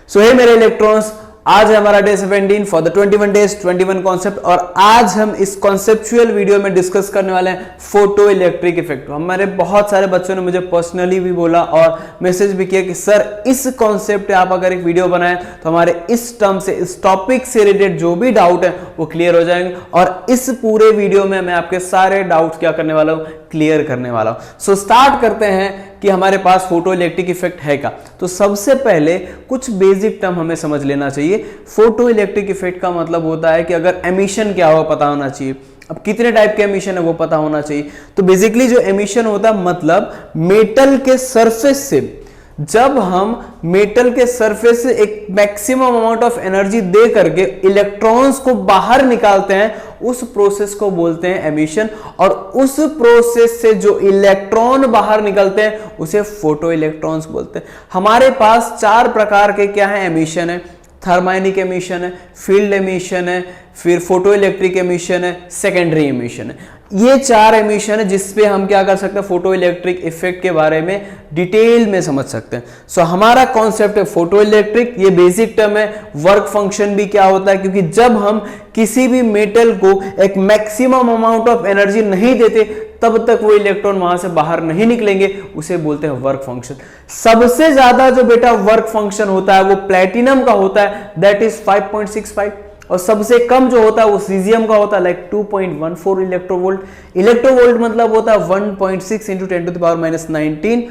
सो हे मेरे इलेक्ट्रॉन्स, आज है हमारा day 17 for the 21 days 21 concept और आज हम इस कॉन्सेप्चुअल वीडियो में डिस्कस करने वाले हैं फोटो इलेक्ट्रिक इफेक्ट। हमारे बहुत सारे बच्चों ने मुझे पर्सनली भी बोला और मैसेज भी किया कि सर इस कॉन्सेप्ट पे आप अगर एक वीडियो बनाएं तो हमारे इस टर्म से, इस टॉपिक से रिलेटेड जो भी डाउट है वो क्लियर हो जाएंगे और इस पूरे वीडियो में मैं आपके सारे डाउट्स क्या करने वाला हूं, क्लियर करने वाला हूं। सो स्टार्ट करते हैं कि हमारे पास फोटो इलेक्ट्रिक इफेक्ट है क्या। तो सबसे पहले कुछ बेसिक टर्म हमें समझ लेना चाहिए। फोटो इलेक्ट्रिक इफेक्ट का मतलब होता है कि अगर एमिशन क्या हो पता होना चाहिए। अब कितने टाइप के एमिशन है वो पता होना चाहिए। तो बेसिकली जो एमिशन होता है मतलब मेटल के सरफेस से, जब हम मेटल के सरफेस से एक मैक्सिमम अमाउंट ऑफ एनर्जी दे करके इलेक्ट्रॉन्स को बाहर निकालते हैं, उस प्रोसेस को बोलते हैं एमिशन। और उस प्रोसेस से जो इलेक्ट्रॉन बाहर निकलते हैं उसे फोटो इलेक्ट्रॉन्स बोलते हैं। हमारे पास चार प्रकार के क्या है एमिशन है। थर्माइनिक एमिशन है, फील्ड एमिशन है, फिर फोटो इलेक्ट्रिक एमिशन है, सेकेंडरी एमिशन है। ये चार एमिशन है जिसपे हम क्या कर सकते हैं, फोटो इलेक्ट्रिक इफेक्ट के बारे में डिटेल में समझ सकते हैं। सो हमारा कॉन्सेप्ट है फोटो इलेक्ट्रिक। ये बेसिक टर्म है। वर्क फंक्शन भी क्या होता है, क्योंकि जब हम किसी भी मेटल को एक मैक्सिमम अमाउंट ऑफ एनर्जी नहीं देते तब तक वो इलेक्ट्रॉन वहां से बाहर नहीं निकलेंगे, उसे बोलते हैं वर्क फंक्शन। सबसे ज्यादा जो बेटा वर्क फंक्शन होता है वो प्लेटिनम का होता है, दैट इज 5.65। और सबसे कम जो होता है वो सीजियम का होता है, लाइक 2.14 इलेक्ट्रोवोल्ट। इलेक्ट्रोवोल्ट मतलब होता है 1.6 × 10⁻⁹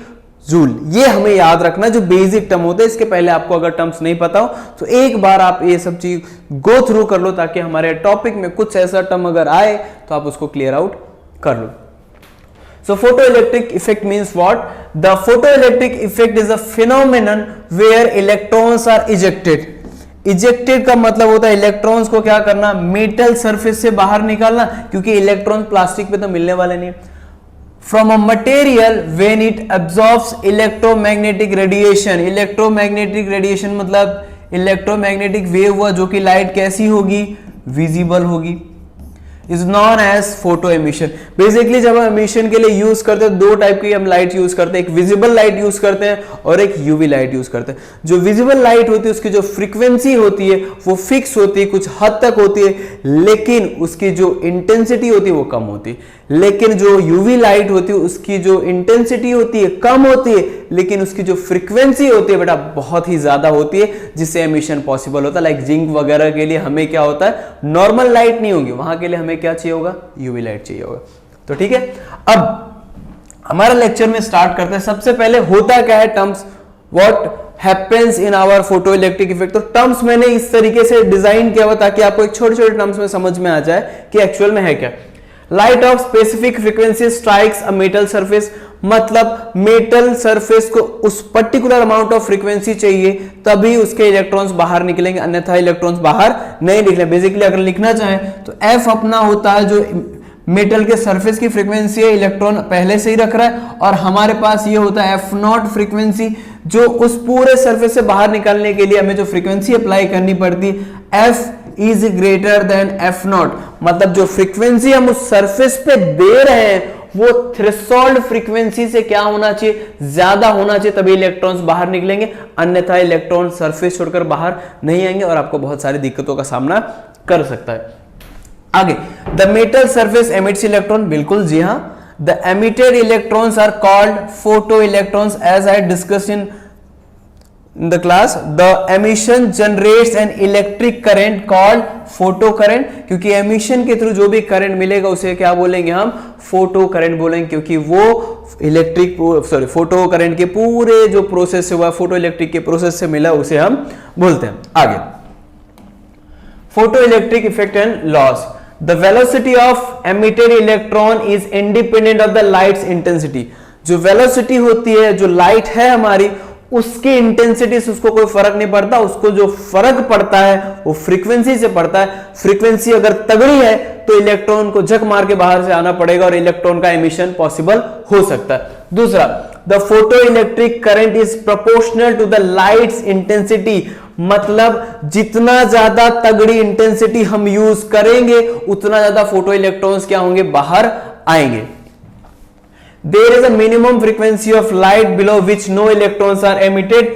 जूल। ये हमें याद रखना जो बेसिक टर्म होते हैं। इसके पहले आपको अगर टर्म्स नहीं पता हो तो एक बार आप ये सब चीज गो थ्रू कर लो, ताकि हमारे टॉपिक में कुछ ऐसा टर्म अगर आए तो आप उसको क्लियर आउट कर लो। So photoelectric effect means what? The photoelectric effect is a phenomenon where electrons are ejected. Ejected का मतलब होता है इलेक्ट्रॉन्स को क्या करना, मेटल सरफेस से बाहर निकालना, क्योंकि इलेक्ट्रॉन प्लास्टिक पे तो मिलने वाले नहीं। From a material when it absorbs electromagnetic radiation. Electromagnetic radiation मतलब इलेक्ट्रोमैग्नेटिक वेव हुआ जो कि लाइट कैसी होगी, विजिबल होगी, is known as photo emission. Basically जब हम एमिशन के लिए यूज करते हैं दो टाइप की हम लाइट यूज करते हैं, एक विजिबल लाइट यूज करते हैं और एक यूवी लाइट यूज करते हैं। जो विजिबल लाइट होती है उसकी जो फ्रीक्वेंसी होती है वो फिक्स होती है, कुछ हद तक होती है, लेकिन उसकी जो इंटेंसिटी होती है वो कम होती है। लेकिन जो यूवी लाइट होती है उसकी जो इंटेंसिटी होती है कम होती है, लेकिन उसकी जो फ्रीक्वेंसी होती है बेटा बहुत ही ज्यादा होती है, जिससे एमिशन पॉसिबल होता है। लाइक जिंक वगैरह के लिए हमें क्या होता है, नॉर्मल लाइट नहीं होगी, वहां के लिए हमें क्या चाहिए होगा, यूवी लाइट चाहिए होगा। तो ठीक है, अब हमारा लेक्चर में स्टार्ट करते हैं। सबसे पहले होता क्या है terms, what happens in our photo electric effect. तो टर्म्स मैंने इस तरीके से डिजाइन किया हुआ ताकि आपको एक छोटे छोटे टर्म्स में समझ में आ जाए कि एक्चुअल में है क्या। Light of specific frequency strikes a metal surface, मतलब मेटल सरफेस को उस पर्टिकुलर अमाउंट ऑफ फ्रीक्वेंसी चाहिए तभी उसके इलेक्ट्रॉन्स बाहर निकलेंगे, अन्यथा इलेक्ट्रॉन्स बाहर नहीं निकले। बेसिकली अगर लिखना चाहें तो एफ अपना होता है जो मेटल के सरफेस की फ्रीक्वेंसी है, इलेक्ट्रॉन पहले से ही रख रहा है, और हमारे पास ये होता है एफ नॉट फ्रीक्वेंसी, जो उस पूरे सरफेस से बाहर निकालने के लिए हमें जो फ्रीक्वेंसी अप्लाई करनी पड़ती है, F is greater than F not. मतलब जो फ्रीक्वेंसी हम उस सरफेस पे दे रहे हैं वो थ्रेशोल्ड फ्रीक्वेंसी से क्या होना चाहिए, ज्यादा होना चाहिए, तभी इलेक्ट्रॉन्स बाहर निकलेंगे, अन्यथा इलेक्ट्रॉन सरफेस छोड़कर बाहर नहीं आएंगे और आपको बहुत सारी दिक्कतों का सामना कर सकता है। आगे, the metal surface emits electron, बिल्कुल जी हाँ। The emitted electrons are called photo electrons as I discussed in the class. The emission generates an electric current called photo current, क्योंकि emission के थ्रू जो भी करंट मिलेगा उसे क्या बोलेंगे हम, फोटो करंट बोलेंगे, क्योंकि वो फोटो करंट के पूरे जो प्रोसेस से हुआ, फोटो इलेक्ट्रिक के प्रोसेस से मिला, उसे हम बोलते हैं। आगे, photo electric effect and loss. The velocity of emitted electron is independent of the light's intensity. जो वेलोसिटी होती है, जो लाइट है हमारी, उसकी इंटेंसिटी से उसको कोई फर्क नहीं पड़ता। उसको जो फर्क पड़ता है वो फ्रीक्वेंसी से पड़ता है। फ्रीक्वेंसी अगर तगड़ी है तो इलेक्ट्रॉन को झक मार के बाहर से आना पड़ेगा और इलेक्ट्रॉन का एमिशन पॉसिबल हो सकता है। दूसरा, the photo electric current is proportional to the light's intensity, मतलब जितना ज्यादा तगड़ी इंटेंसिटी हम यूज करेंगे उतना ज्यादा फोटो इलेक्ट्रॉन्स क्या होंगे, बाहर आएंगे। There is a minimum frequency of light below which no electrons are emitted.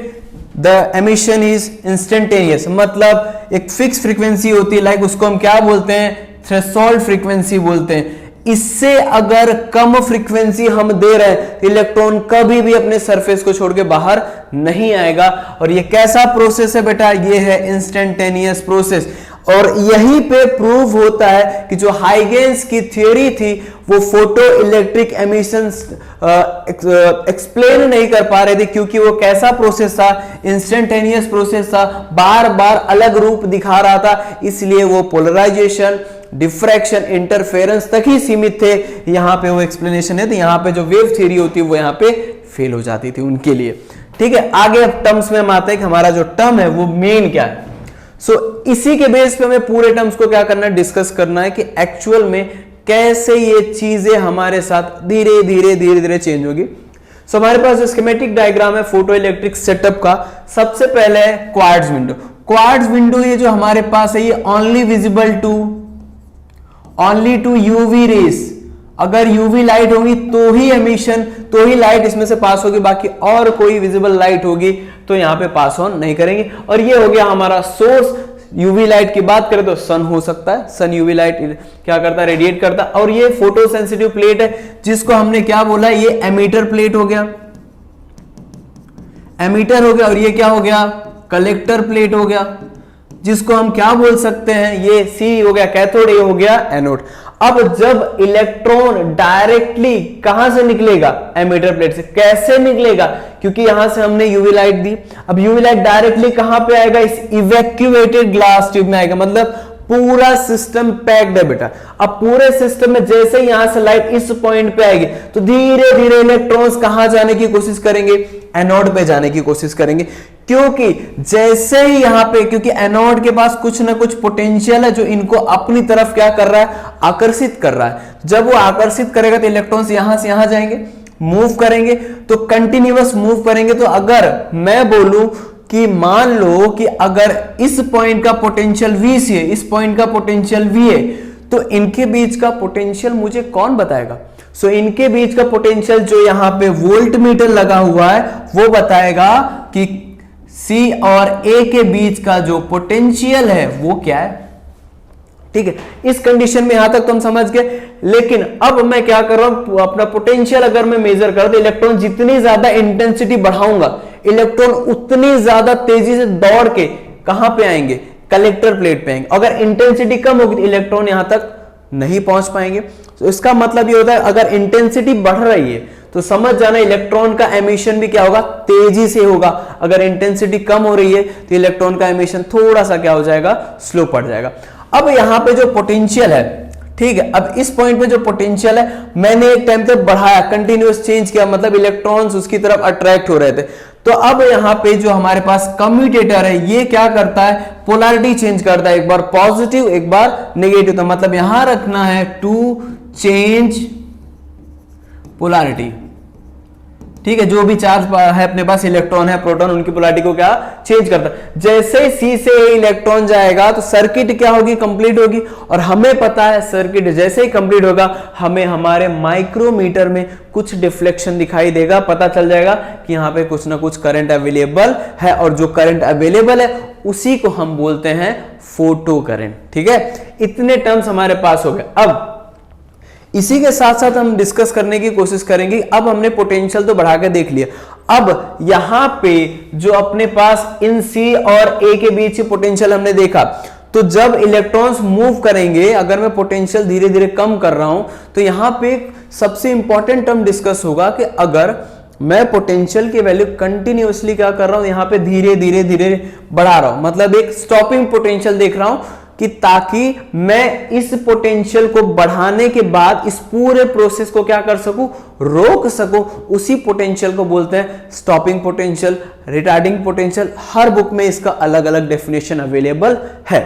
The emission is instantaneous, मतलब एक फिक्स फ्रीक्वेंसी होती है, लाइक उसको हम क्या बोलते हैं, थ्रेशोल्ड फ्रीक्वेंसी बोलते हैं। इससे अगर कम फ्रीक्वेंसी हम दे रहे हैं तो इलेक्ट्रॉन कभी भी अपने सरफेस को छोड़ के बाहर नहीं आएगा। और ये कैसा प्रोसेस है बेटा, ये है इंस्टेंटेनियस प्रोसेस। और यहीं पे प्रूव होता है कि जो हाइगेंस की थ्योरी थी वो फोटो इलेक्ट्रिक एमिशंस एक्सप्लेन नहीं कर पा रहे थे, क्योंकि वो कैसा प्रोसेस था, इंस्टेंटेनियस प्रोसेस था, बार बार अलग रूप दिखा रहा था, इसलिए वो पोलराइजेशन, डिफ्रैक्शन, इंटरफेरेंस तक ही सीमित थे। यहां पे वो एक्सप्लेनेशन है, तो यहां पे जो वेव थ्योरी होती है वो यहां पे फेल हो जाती थी उनके लिए। ठीक है, आगे अब टर्म्स में हम आते हैं कि हमारा जो टर्म है वो मेन क्या है। इसी के बेस पे हमें पूरे टर्म्स को क्या करना है, डिस्कस करना है कि एक्चुअल में कैसे ये चीजें हमारे साथ धीरे धीरे चेंज होगी। हमारे पास जो स्कीमेटिक डायग्राम है फोटो इलेक्ट्रिक सेटअप का, सबसे पहले है क्वार्ट्ज विंडो। क्वार्ट्ज विंडो ये जो हमारे पास है ये only visible to UV rays. अगर यूवी लाइट होगी तो ही एमिशन, तो ही लाइट इसमें से पास होगी, बाकी और कोई विजिबल लाइट होगी तो यहां पे पास ऑन नहीं करेंगे। और ये हो गया हमारा सोर्स। यूवी लाइट की बात करें तो सन हो सकता है, सन यूवी लाइट क्या करता है, रेडिएट करता है। और ये फोटो सेंसिटिव प्लेट है जिसको हमने क्या बोला, ये एमीटर प्लेट हो गया, एमीटर हो गया। और ये क्या हो गया, कलेक्टर प्लेट हो गया, जिसको हम क्या बोल सकते हैं, ये सी हो गया कैथोड, ये हो गया एनोड। अब जब इलेक्ट्रॉन डायरेक्टली कहां से निकलेगा, एमीटर प्लेट से। कैसे निकलेगा, क्योंकि यहां से हमने यूवी लाइट दी। अब यूवी लाइट डायरेक्टली कहां पे आएगा, इस इवैक्यूएटेड ग्लास ट्यूब में आएगा, मतलब पूरा सिस्टम पैक्ड है बेटा। अब पूरे सिस्टम में जैसे ही यहां से लाइट इस पॉइंट पे आएगी तो धीरे धीरे इलेक्ट्रॉन्स कहां जाने की कोशिश करेंगे, एनोड पे जाने की कोशिश करेंगे। क्योंकि जैसे ही यहां पे, क्योंकि एनोड के पास कुछ ना कुछ पोटेंशियल है जो इनको अपनी तरफ क्या कर रहा है, आकर्षित कर रहा है। जब वो आकर्षित करेगा तो इलेक्ट्रॉन्स यहां से यहां जाएंगे, मूव करेंगे, तो कंटिन्यूअस मूव करेंगे। तो अगर मैं बोलूं कि मान लो कि अगर इस पॉइंट का पोटेंशियल V है, इस पॉइंट का पोटेंशियल V है, तो इनके बीच का पोटेंशियल मुझे कौन बताएगा। इनके बीच का पोटेंशियल जो यहां पे वोल्ट मीटर लगा हुआ है वो बताएगा कि C और A के बीच का जो पोटेंशियल है वो क्या है। ठीक है, इस कंडीशन में यहां तक तो हम समझ गए। लेकिन अब मैं क्या कर रहा हूं, अपना पोटेंशियल अगर मैं मेजर कर, तो इलेक्ट्रॉन जितनी ज्यादा इंटेंसिटी बढ़ाऊंगा, इलेक्ट्रॉन उतनी ज्यादा तेजी से दौड़ के कहां पे आएंगे, कलेक्टर प्लेट पे आएंगे। अगर इंटेंसिटी कम होगी तो इलेक्ट्रॉन यहां तक नहीं पहुंच पाएंगे। तो इसका मतलब ये होता है अगर इंटेंसिटी बढ़ रही है तो समझ जाना इलेक्ट्रॉन का एमिशन भी क्या होगा, तेजी से होगा। अगर इंटेंसिटी कम हो रही है तो इलेक्ट्रॉन का एमिशन थोड़ा सा क्या हो जाएगा, स्लो पड़ जाएगा। अब यहां पे जो पोटेंशियल है, ठीक है, अब इस पॉइंट पे जो पोटेंशियल है मैंने एक टाइम तक बढ़ाया, कंटिन्यूअस चेंज किया, मतलब इलेक्ट्रॉन्स उसकी तरफ अट्रैक्ट हो रहे थे। तो अब यहां पे जो हमारे पास कम्यूटेटर है ये क्या करता है, पोलैरिटी चेंज करता है, एक बार पॉजिटिव एक बार नेगेटिव। तो मतलब यहां रखना है टू चेंज पोलैरिटी। ठीक है, जो भी चार्ज है अपने पास, इलेक्ट्रॉन है, प्रोटॉन, उनकी पोलैरिटी को क्या चेंज करता है। जैसे ही सी से इलेक्ट्रॉन जाएगा तो सर्किट क्या होगी, कंप्लीट होगी। और हमें पता है सर्किट जैसे ही कंप्लीट होगा हमें हमारे माइक्रोमीटर में कुछ डिफ्लेक्शन दिखाई देगा, पता चल जाएगा कि यहां पे कुछ ना कुछ करंट अवेलेबल है। और जो करंट अवेलेबल है उसी को हम बोलते हैं फोटो करंट। ठीक है, इतने टर्म्स हमारे पास हो गए। अब इसी के साथ साथ हम डिस्कस करने की कोशिश करेंगे। अब हमने पोटेंशियल तो बढ़ा के देख लिया, अब यहां पे जो अपने पास इन C और A के बीच की पोटेंशियल हमने देखा, तो जब इलेक्ट्रॉन्स मूव करेंगे, अगर मैं पोटेंशियल धीरे धीरे कम कर रहा हूं तो यहां पे सबसे इंपॉर्टेंट टर्म डिस्कस होगा कि अगर मैं पोटेंशियल की वैल्यू कंटिन्यूअसली क्या कर रहा हूं, यहां पे धीरे धीरे बढ़ा रहा हूं, मतलब एक स्टॉपिंग पोटेंशियल देख रहा हूं, कि ताकि मैं इस पोटेंशियल को बढ़ाने के बाद इस पूरे प्रोसेस को क्या कर सकूं, रोक सकूं, उसी पोटेंशियल को बोलते हैं स्टॉपिंग पोटेंशियल, रिटार्डिंग पोटेंशियल। हर बुक में इसका अलग अलग डेफिनेशन अवेलेबल है।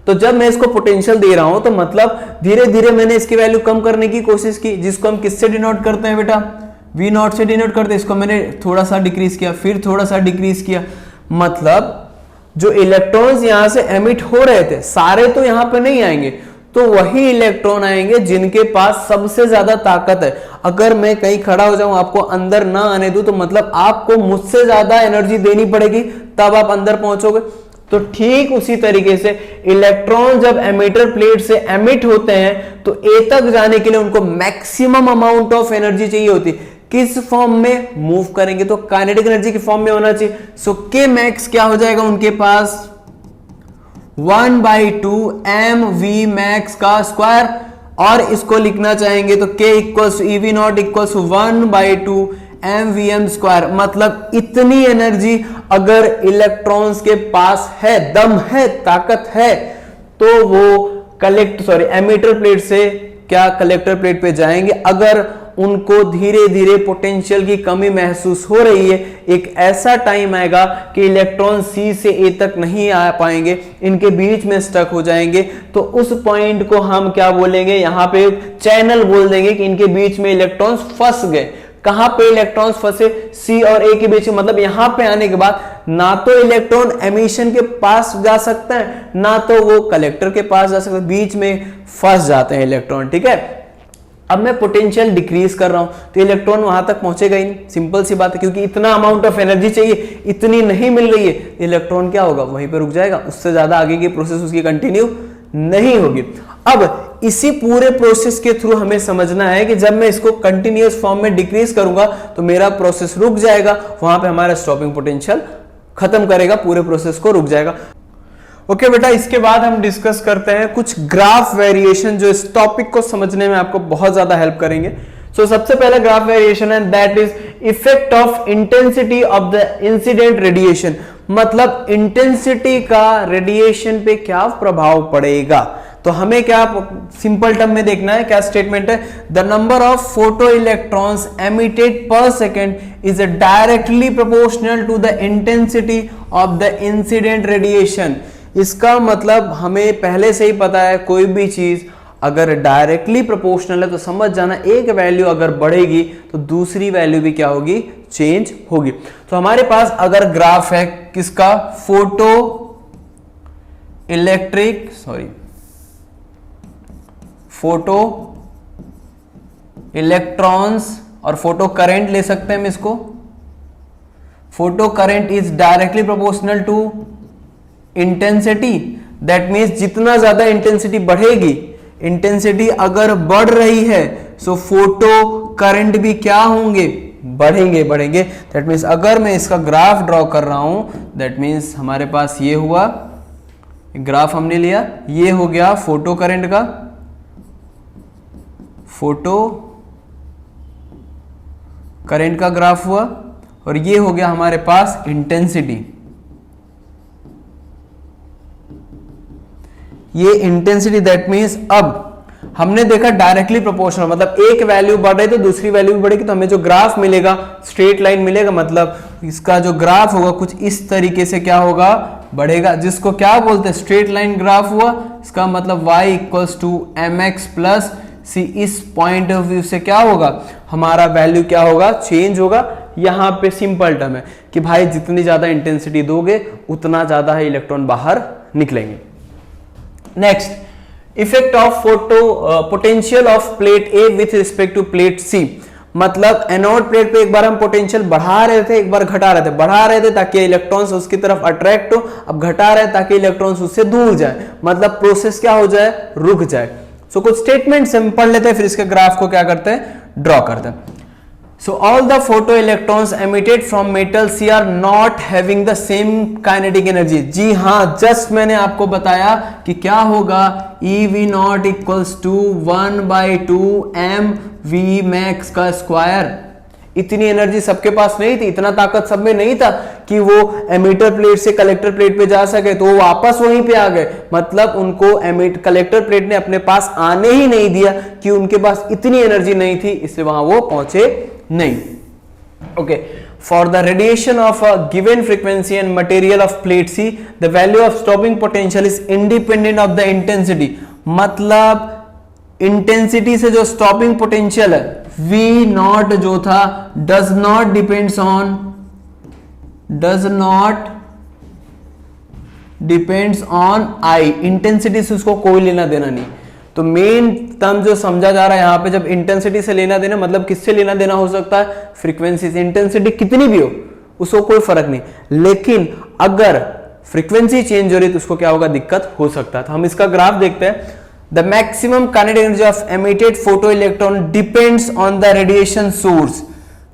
तो जब मैं इसको पोटेंशियल दे रहा हूं तो मतलब धीरे धीरे मैंने इसकी वैल्यू कम करने की कोशिश की, जिसको हम किससे डिनोट करते हैं बेटा, V0 से डिनोट करते हैं। इसको मैंने थोड़ा सा डिक्रीज किया, फिर थोड़ा सा डिक्रीज किया, मतलब जो इलेक्ट्रॉन्स यहां से एमिट हो रहे थे सारे तो यहां पे नहीं आएंगे, तो वही इलेक्ट्रॉन आएंगे जिनके पास सबसे ज्यादा ताकत है। अगर मैं कहीं खड़ा हो जाऊं, आपको अंदर ना आने दूं, तो मतलब आपको मुझसे ज्यादा एनर्जी देनी पड़ेगी, तब आप अंदर पहुंचोगे। तो ठीक उसी तरीके से इलेक्ट्रॉन जब एमिटर प्लेट से एमिट होते हैं तो ए तक जाने के लिए उनको मैक्सिमम अमाउंट ऑफ एनर्जी चाहिए होती है। किस फॉर्म में मूव करेंगे? तो काइनेटिक एनर्जी की फॉर्म में होना चाहिए। सो के मैक्स क्या हो जाएगा उनके पास? 1/2 mv मैक्स का स्क्वायर, और इसको लिखना चाहेंगे तो k equals to EV not equals to 1/2 mvm square. मतलब इतनी एनर्जी अगर इलेक्ट्रॉन्स के पास है, दम है, ताकत है, तो वो एमिटर प्लेट से क्या कलेक्टर प्लेट पे जाएंगे। अगर उनको धीरे धीरे पोटेंशियल की कमी महसूस हो रही है, एक ऐसा टाइम आएगा कि इलेक्ट्रॉन सी से ए तक नहीं आ पाएंगे, इनके बीच में स्टक हो जाएंगे, तो उस पॉइंट को हम क्या बोलेंगे? यहां पे चैनल बोल देंगे कि इनके बीच में इलेक्ट्रॉन्स फंस गए। कहां पे इलेक्ट्रॉन्स फंसे? सी और ए के बीच में। मतलब यहां पे आने के बाद ना तो इलेक्ट्रॉन एमिशन के पास जा सकता है, ना तो वो कलेक्टर के पास जा सकता है, बीच में फंस जाते हैं इलेक्ट्रॉन। ठीक है, अब मैं पोटेंशियल डिक्रीज कर रहा हूं तो इलेक्ट्रॉन वहां तक पहुंचेगा ही नहीं, सिंपल सी बात है, क्योंकि इतना अमाउंट ऑफ एनर्जी चाहिए, इतनी नहीं मिल रही है, इलेक्ट्रॉन क्या होगा? वहीं पे रुक जाएगा, उससे ज्यादा आगे की प्रोसेस उसकी कंटिन्यू नहीं होगी। अब इसी पूरे प्रोसेस के थ्रू हमें समझना है कि जब मैं इसको कंटिन्यूअस फॉर्म में डिक्रीज करूंगा तो मेरा प्रोसेस रुक जाएगा, वहां पे हमारा स्टॉपिंग पोटेंशियल खत्म करेगा, पूरे प्रोसेस को रुक जाएगा। ओके बेटा, इसके बाद हम डिस्कस करते हैं कुछ ग्राफ वेरिएशन जो इस टॉपिक को समझने में आपको बहुत ज्यादा हेल्प करेंगे। सो सबसे पहला ग्राफ वेरिएशन है, that is effect of intensity of the incident radiation. मतलब इंटेंसिटी का रेडिएशन पे क्या प्रभाव पड़ेगा। तो हमें क्या सिंपल टर्म में देखना है, क्या स्टेटमेंट है? The number of photo electrons emitted per second is directly proportional to the intensity of the incident radiation. इसका मतलब हमें पहले से ही पता है, कोई भी चीज अगर डायरेक्टली प्रोपोर्शनल है तो समझ जाना एक वैल्यू अगर बढ़ेगी तो दूसरी वैल्यू भी क्या होगी? चेंज होगी। तो हमारे पास अगर ग्राफ है किसका? फोटो इलेक्ट्रॉन्स और फोटो करंट ले सकते हैं हम इसको। Photo current is directly proportional to intensity, that means जितना ज्यादा इंटेंसिटी बढ़ेगी, इंटेंसिटी अगर बढ़ रही है सो फोटो करंट भी क्या होंगे? बढ़ेंगे। दैट मीन्स अगर मैं इसका ग्राफ ड्रॉ कर रहा हूं, दैट मीन्स हमारे पास ये हुआ ग्राफ हमने लिया, ये हो गया फोटो करंट का, फोटो करंट का ग्राफ हुआ, और ये हो गया हमारे पास इंटेंसिटी। ये इंटेंसिटी, दैट मीन्स अब हमने देखा डायरेक्टली प्रोपोर्शनल, मतलब एक वैल्यू बढ़ रही तो दूसरी वैल्यू भी बढ़ेगी, तो हमें जो ग्राफ मिलेगा स्ट्रेट लाइन मिलेगा, मतलब इसका जो ग्राफ होगा कुछ इस तरीके से क्या होगा? बढ़ेगा, जिसको क्या बोलते हैं? स्ट्रेट लाइन ग्राफ हुआ। इसका मतलब y equals to mx plus C. इस पॉइंट ऑफ व्यू से क्या होगा? हमारा वैल्यू क्या होगा? चेंज होगा। यहां पे सिंपल टर्म है कि भाई जितनी ज्यादा इंटेंसिटी दोगे उतना ज्यादा है इलेक्ट्रॉन बाहर निकलेंगे। Next, effect of photo potential of plate A with respect to plate C. मतलब एनोड प्लेट पे एक बार हम पोटेंशियल बढ़ा रहे थे, एक बार घटा रहे थे। बढ़ा रहे थे ताकि इलेक्ट्रॉन्स उसकी तरफ अट्रैक्ट हो, अब घटा रहे ताकि इलेक्ट्रॉन्स उससे दूर जाए, मतलब प्रोसेस क्या हो जाए? रुक जाए। सो कुछ स्टेटमेंट्स हम पढ़ लेते हैं, फिर इसके ग्राफ को क्या करते हैं? ड्रॉ करते हैं। So all the photoelectrons emitted from metal C are not having the same kinetic energy। जी हाँ, जस्ट मैंने आपको बताया कि क्या होगा? EV not equals to 1/2 mv max का स्क्वायर। इतनी एनर्जी सबके पास नहीं थी, इतना ताकत सब में नहीं था कि वो एमिटर प्लेट से कलेक्टर प्लेट पे जा सके, तो वो वापस वहीं पे आ गए। मतलब उनको कलेक्टर प्लेट ने अपने पास आने ही नहीं दिया कि उनके पास इतनी एनर्जी नहीं थी, इसलिए वहां वो पहुंचे नहीं। Okay, for the radiation of a given frequency and material of plate C, the value of stopping potential is independent of the intensity. मतलब इंटेंसिटी से जो स्टॉपिंग पोटेंशियल है V नॉट जो था does not depends on I। Intensity से उसको कोई लेना देना नहीं। तो मेन टर्म जो समझा जा रहा है यहाँ पे, जब इंटेंसिटी से लेना देना, मतलब किससे लेना देना हो सकता है, फ्रीक्वेंसी से। इंटेंसिटी कितनी भी हो उसको कोई फर्क नहीं, लेकिन अगर फ्रीक्वेंसी चेंज हो रही तो उसको क्या होगा, दिक्कत हो सकता है। तो हम इसका ग्राफ देखते हैं। The maximum kinetic energy of emitted photo electron depends on the radiation source.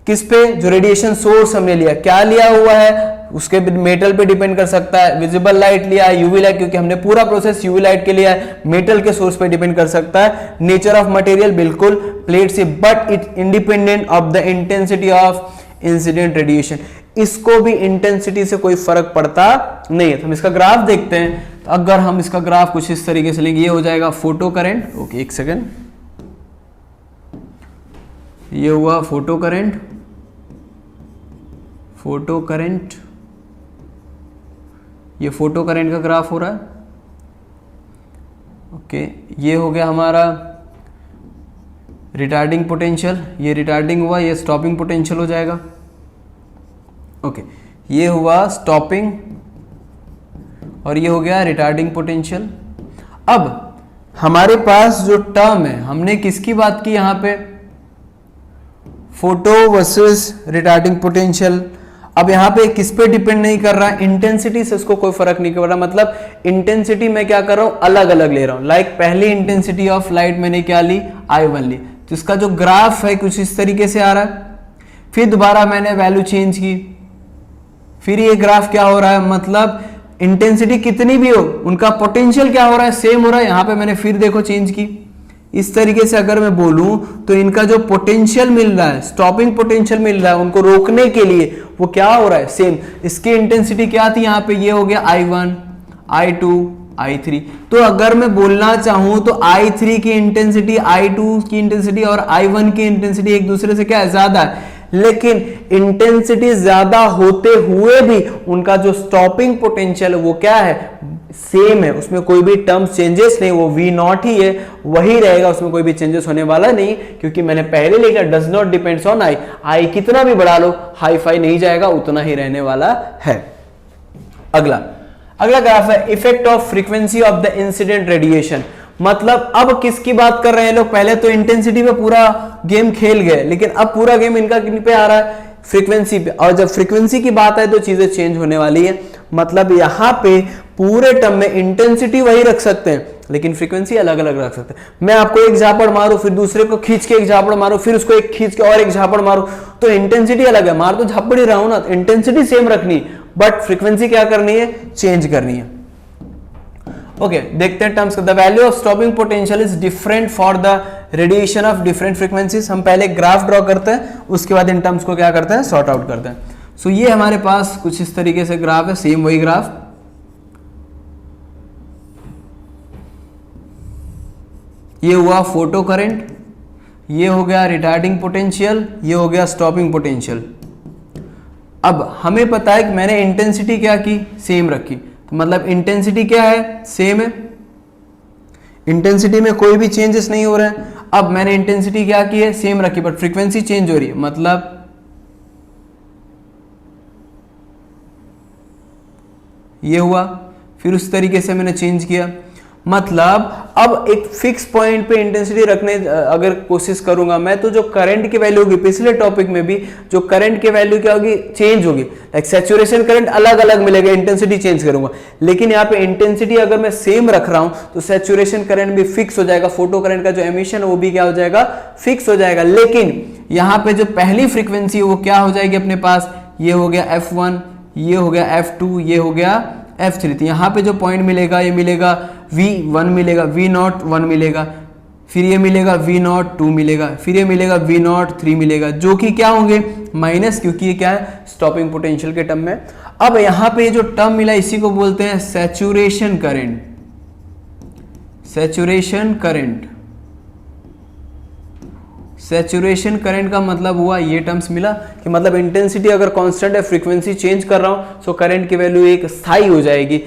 किस पे, जो रेडिएशन सोर्स हमने लिया, क्या लिया हुआ है, उसके मेटल पे डिपेंड कर सकता है, विजिबल लाइट लिया है, यूवी लाइट, क्योंकि हमने पूरा प्रोसेस यूवी लाइट के लिया है, मेटल के सोर्स पे डिपेंड कर सकता है, नेचर ऑफ मटेरियल बिल्कुल प्लेट से, but it independent of the intensity of incident radiation. इसको भी इंटेंसिटी से कोई फर्क पड़ता नहीं है। तो हम इसका ग्राफ देखते हैं। तो अगर हम इसका ग्राफ कुछ इस तरीके से लेंगे, ये हो जाएगा फोटो करंट। ओके, एक सेकेंड, ये हुआ फोटो करंट, फोटो करंट, ये फोटो करंट का ग्राफ हो रहा है। ओके, ये हो गया हमारा रिटार्डिंग पोटेंशियल, ये रिटार्डिंग हुआ, ये स्टॉपिंग पोटेंशियल हो जाएगा। ओके, ये हुआ स्टॉपिंग और ये हो गया रिटार्डिंग पोटेंशियल। अब हमारे पास जो टर्म है, हमने किसकी बात की यहां पे, फोटो वर्सेस रिटार्डिंग पोटेंशियल। अब यहां पे किस पे डिपेंड नहीं कर रहा है, इंटेंसिटी से उसको कोई फर्क नहीं कर रहा। मतलब इंटेंसिटी मैं क्या कर रहा हूं, अलग अलग ले रहा हूं। लाइक पहली इंटेंसिटी ऑफ लाइट मैंने क्या ली, I1 ली, तो इसका जो ग्राफ है कुछ इस तरीके से आ रहा है। फिर दोबारा मैंने वैल्यू चेंज की, फिर ये ग्राफ क्या हो रहा है, मतलब इंटेंसिटी कितनी भी हो उनका पोटेंशियल क्या हो रहा है, सेम हो रहा है। यहां पे मैंने फिर देखो चेंज की। इस तरीके से अगर मैं बोलूं तो इनका जो पोटेंशियल मिल रहा है, स्टॉपिंग पोटेंशियल मिल रहा है उनको रोकने के लिए, वो क्या हो रहा है, सेम। इसकी इंटेंसिटी क्या थी यहाँ पे, ये हो गया I1, I2, I3। तो अगर मैं बोलना चाहूं तो I3 की इंटेंसिटी, I2 की इंटेंसिटी और I1 की इंटेंसिटी एक दूसरे से क्या है, ज्यादा है। लेकिन इंटेंसिटी ज्यादा होते हुए भी उनका जो स्टॉपिंग पोटेंशियल वो क्या है, सेम है। उसमें कोई भी टर्म चेंजेस नहीं, वो V0 ही है, वही रहेगा, उसमें कोई भी चेंजेस होने वाला नहीं, क्योंकि मैंने पहले लिखा does not depends on I कितना भी बढ़ा लो, हाई फाई नहीं जाएगा, उतना ही रहने वाला है। अगला ग्राफ है effect of frequency of the incident radiation. मतलब अब किसकी बात कर रहे हैं लोग, पहले तो इंटेंसिटी पे पूरा गेम खेल गए, लेकिन अब पूरा गेम इनका किन पे आ रहा है, फ्रीक्वेंसी पे। और जब फ्रीक्वेंसी की बात आए तो चीजें चेंज होने वाली है। मतलब यहां पे पूरे टर्म में इंटेंसिटी वही रख सकते हैं, लेकिन फ्रीक्वेंसी अलग अलग रख सकते हैं। मैं आपको एक झापड़ मारूं, फिर दूसरे को खींच के एक झापड़ मारूं, फिर उसको एक खींच के और एक झापड़ मारूं, तो इंटेंसिटी अलग है। मार तो झापड़ ही रहा हूं ना, इंटेंसिटी सेम रखनी, बट फ्रीक्वेंसी क्या करनी है, चेंज करनी है। ओके, देखते हैं terms. The value of stopping potential is different for the radiation of different frequencies. हम पहले ग्राफ ड्रॉ करते हैं, उसके बाद इन टर्म्स को क्या करते हैं, सॉर्ट आउट करते हैं। सो ये हमारे पास कुछ इस तरीके से ग्राफ है, सेम वही ग्राफ। ये हुआ फोटो करंट, ये हो गया रिटार्डिंग पोटेंशियल, ये हो गया स्टॉपिंग पोटेंशियल। अब हमें पता है कि मैंने इंटेंसिटी क्या की, सेम रखी, तो मतलब इंटेंसिटी क्या है, सेम है, इंटेंसिटी में कोई भी चेंजेस नहीं हो रहे हैं। अब मैंने इंटेंसिटी क्या की है, सेम रखी, बट फ्रीक्वेंसी चेंज हो रही है। मतलब ये हुआ, फिर उस तरीके से मैंने चेंज किया। मतलब अब एक फिक्स पॉइंट पे इंटेंसिटी रखने अगर कोशिश करूंगा मैं, तो जो करंट की वैल्यू होगी, पिछले टॉपिक में भी जो करंट की वैल्यू क्या होगी, चेंज होगी। लाइक सैचुरेशन करंट अलग अलग मिलेगा, इंटेंसिटी चेंज करूंगा। लेकिन यहाँ पे इंटेंसिटी अगर मैं सेम रख रहा हूं तो सैचुरेशन करंट भी फिक्स हो जाएगा, फोटो करंट का जो एमिशन है वो भी क्या हो जाएगा, फिक्स हो जाएगा। लेकिन यहाँ पे जो पहली फ्रीक्वेंसी है वो क्या हो जाएगी अपने पास, ये हो गया F1, ये हो गया F2, ये हो गया F3। तो यहाँ पे जो पॉइंट मिलेगा, ये मिलेगा V1 मिलेगा, V0 1 मिलेगा, फिर ये मिलेगा V0 2 मिलेगा, फिर ये मिलेगा V0 3 मिलेगा, जो कि क्या होंगे, माइनस, क्योंकि ये क्या है, स्टॉपिंग पोटेंशियल के टर्म में। अब यहाँ पे ये जो टर्म मिला इसी को बोलते हैं saturation current. Saturation current, saturation current का मतलब हुआ ये टर्म्स मिला कि मतलब इंटेंसिटी अगर कांस्टेंट है, फ्रीक्वेंसी चेंज कर रहा हूं, सो करंट की वैल्यू एक स्थायी हो जाएगी,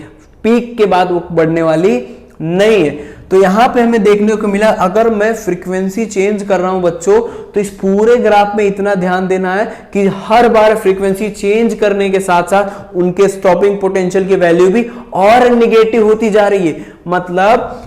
पीक के बाद वो बढ़ने वाली नहीं है। तो यहां पे हमें देखने को मिला, अगर मैं फ्रीक्वेंसी चेंज कर रहा हूं बच्चों, तो इस पूरे ग्राफ में इतना ध्यान देना है कि हर बार फ्रीक्वेंसी चेंज करने के साथ साथ उनके स्टॉपिंग पोटेंशियल की वैल्यू भी और निगेटिव होती जा रही है। मतलब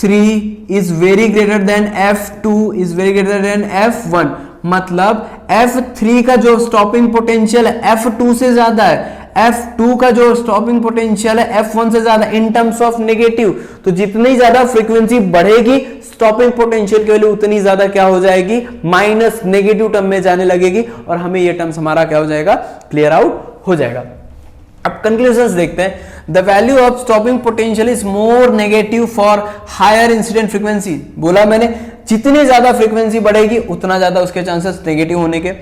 F3 is very greater than F2 is very greater than F1, मतलब F3 का जो स्टॉपिंग पोटेंशियल है F2 से ज्यादा है, F2 का जो स्टॉपिंग पोटेंशियल है F1 से ज्यादा इन टर्म्स ऑफ नेगेटिव। तो जितनी ज्यादा फ्रीक्वेंसी बढ़ेगी स्टॉपिंग पोटेंशियल की वैल्यू उतनी ज्यादा क्या हो जाएगी, माइनस नेगेटिव टर्म में जाने लगेगी, और हमें ये टर्म्स हमारा क्या हो जाएगा, क्लियर आउट हो जाएगा। अब कंक्लूजन्स देखते हैं। The value of stopping potential is more negative for higher incident frequency. बोला मैंने जितनी ज्यादा फ्रीक्वेंसी बढ़ेगी उतना ज्यादा उसके चांसेस नेगेटिव होने के।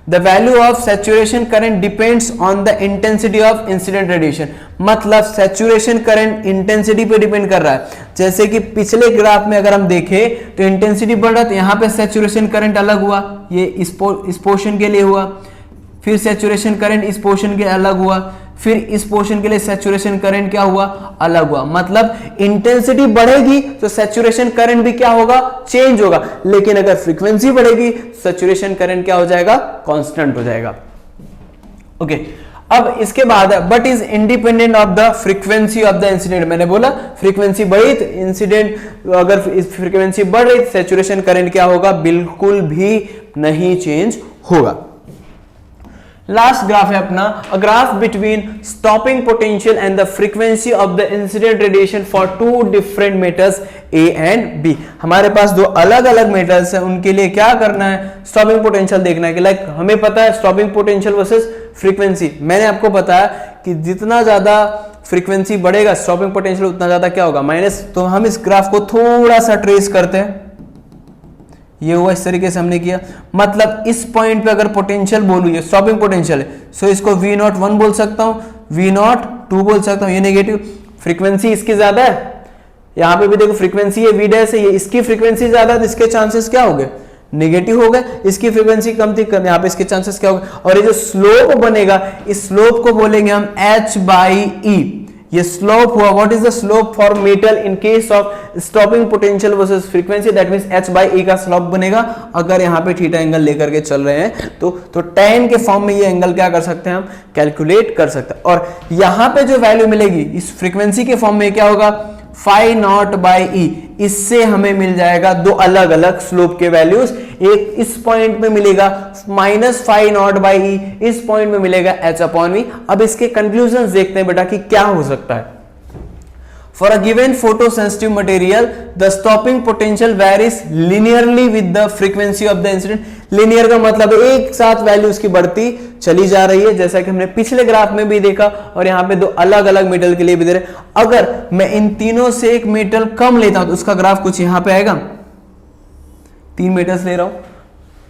The value of saturation current depends on the intensity of incident radiation, मतलब सैचुरेशन करंट इंटेंसिटी पे डिपेंड कर रहा है। जैसे कि पिछले ग्राफ में अगर हम देखें तो इंटेंसिटी बढ़ रहा है, तो यहां पे सैचुरेशन करंट अलग हुआ, ये इस पोर्शन के लिए हुआ, फिर सैचुरेशन करंट इस पोर्शन के अलग हुआ, फिर इस पोर्शन के लिए सैचुरेशन करंट क्या हुआ, अलग हुआ। मतलब इंटेंसिटी बढ़ेगी तो सैचुरेशन करंट भी क्या होगा, चेंज होगा, लेकिन अगर फ्रीक्वेंसी बढ़ेगी सैचुरेशन करंट क्या हो जाएगा, कांस्टेंट हो जाएगा। ओके, अब इसके बाद but is independent of the frequency of the incident. मैंने बोला फ्रीक्वेंसी बढ़ी तो इंसिडेंट, अगर फ्रीक्वेंसी बढ़ रही तो सैचुरेशन करंट क्या होगा, बिल्कुल भी नहीं चेंज होगा। लास्ट ग्राफ है अपना, a graph between stopping potential and the frequency of the incident radiation for two different metals A and B. हमारे पास दो अलग अलग मेटल्स हैं, उनके लिए क्या करना है, स्टॉपिंग पोटेंशियल देखना है कि लाइक हमें पता है स्टॉपिंग पोटेंशियल वर्सेस फ्रीक्वेंसी। मैंने आपको बताया कि जितना ज्यादा फ्रीक्वेंसी बढ़ेगा स्टॉपिंग पोटेंशियल उतना ज्यादा क्या होगा, माइनस। तो हम इस ग्राफ को थोड़ा सा ट्रेस करते हैं, ये हुआ इस तरीके से हमने किया। मतलब इस पॉइंट पे अगर पोटेंशियल बोलूं, ये स्टॉपिंग पोटेंशियल है, सो इसको V01 बोल सकता हूं, V02 बोल सकता हूं, ये नेगेटिव। फ्रीक्वेंसी इसकी ज्यादा है, यहां पे भी देखो फ्रीक्वेंसी है V' है, ये इसकी फ्रीक्वेंसी ज्यादा है तो इसके चांसेस क्या हो गए, नेगेटिव हो गए। इसकी फ्रीक्वेंसी कम थी, यहाँ पे इसके चांसेस क्या हो गए। और ये जो स्लोप बनेगा, इस स्लोप को बोलेंगे हम H/E। ये स्लोप हुआ, what is the slope for metal in case of stopping potential versus frequency, that means H/E का स्लोप बनेगा। अगर यहाँ पे थीटा एंगल लेकर के चल रहे हैं तो tan के फॉर्म में ये एंगल क्या कर सकते हैं, हम कैलकुलेट कर सकते हैं। और यहाँ पे जो वैल्यू मिलेगी इस फ्रीक्वेंसी के फॉर्म में क्या होगा, φ0/E। इससे हमें मिल जाएगा दो अलग अलग स्लोप के वैल्यूज, एक इस पॉइंट में मिलेगा -φ0/E, इस पॉइंट में मिलेगा H/V। अब इसके कंक्लूजन देखते हैं बेटा कि क्या हो सकता है। For a given photosensitive material, the stopping potential varies linearly with the frequency of the incident. Linear का मतलब एक साथ वैल्यू उसकी बढ़ती चली जा रही है, जैसा कि हमने पिछले ग्राफ में भी देखा, और यहाँ पे दो अलग अलग मेटल के लिए भी दे रहे। अगर मैं इन तीनों से एक मेटल कम लेता हूं तो उसका ग्राफ कुछ यहाँ पे आएगा। 3 मेटल्स ले रहा हूं,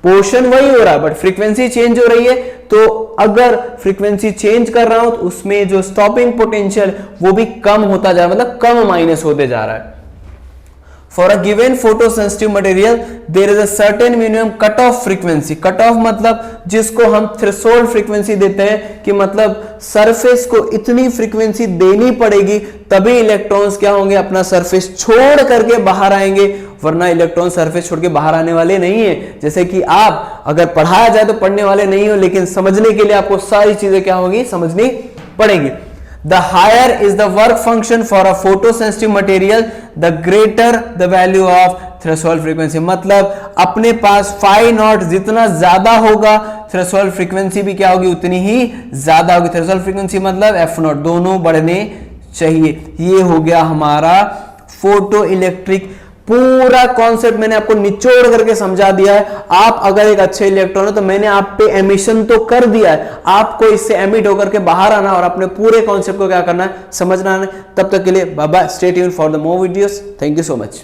पोर्शन वही हो रहा है बट फ्रीक्वेंसी चेंज हो रही है। तो अगर फ्रीक्वेंसी चेंज कर रहा हूं तो उसमें जो स्टॉपिंग पोटेंशियल वो भी कम होता जा रहा है, मतलब कम माइनस होते जा रहा है। For a given photosensitive material, there is a certain minimum cutoff frequency. Cutoff मतलब जिसको हम थ्रेशोल्ड फ्रीक्वेंसी देते हैं, कि मतलब सरफेस को इतनी फ्रीक्वेंसी देनी पड़ेगी तभी इलेक्ट्रॉन्स क्या होंगे, अपना सरफेस छोड़ करके बाहर आएंगे, वरना इलेक्ट्रॉन सरफेस छोड़ के बाहर आने वाले नहीं है। जैसे कि आप अगर पढ़ाया जाए तो पढ़ने वाले नहीं हो, लेकिन समझने के लिए आपको सारी चीजें क्या होगी, समझनी पड़ेंगी। The higher is the work function for a photosensitive material, the greater the value of threshold frequency. मतलब अपने पास φ0 जितना ज्यादा होगा थ्रेशोल्ड फ्रीक्वेंसी भी क्या होगी, उतनी ही ज्यादा होगी। थ्रेशोल्ड फ्रीक्वेंसी मतलब F0, दोनों बढ़ने चाहिए। ये हो गया हमारा फोटो इलेक्ट्रिक। पूरा कॉन्सेप्ट मैंने आपको निचोड़ करके समझा दिया है। आप अगर एक अच्छे इलेक्ट्रॉन हो तो मैंने आप पे एमिशन तो कर दिया है, आपको इससे एमिट होकर के बाहर आना और अपने पूरे कॉन्सेप्ट को क्या करना है, समझना है। तब तक के लिए bye bye, stay tuned for the more videos. Thank you so much.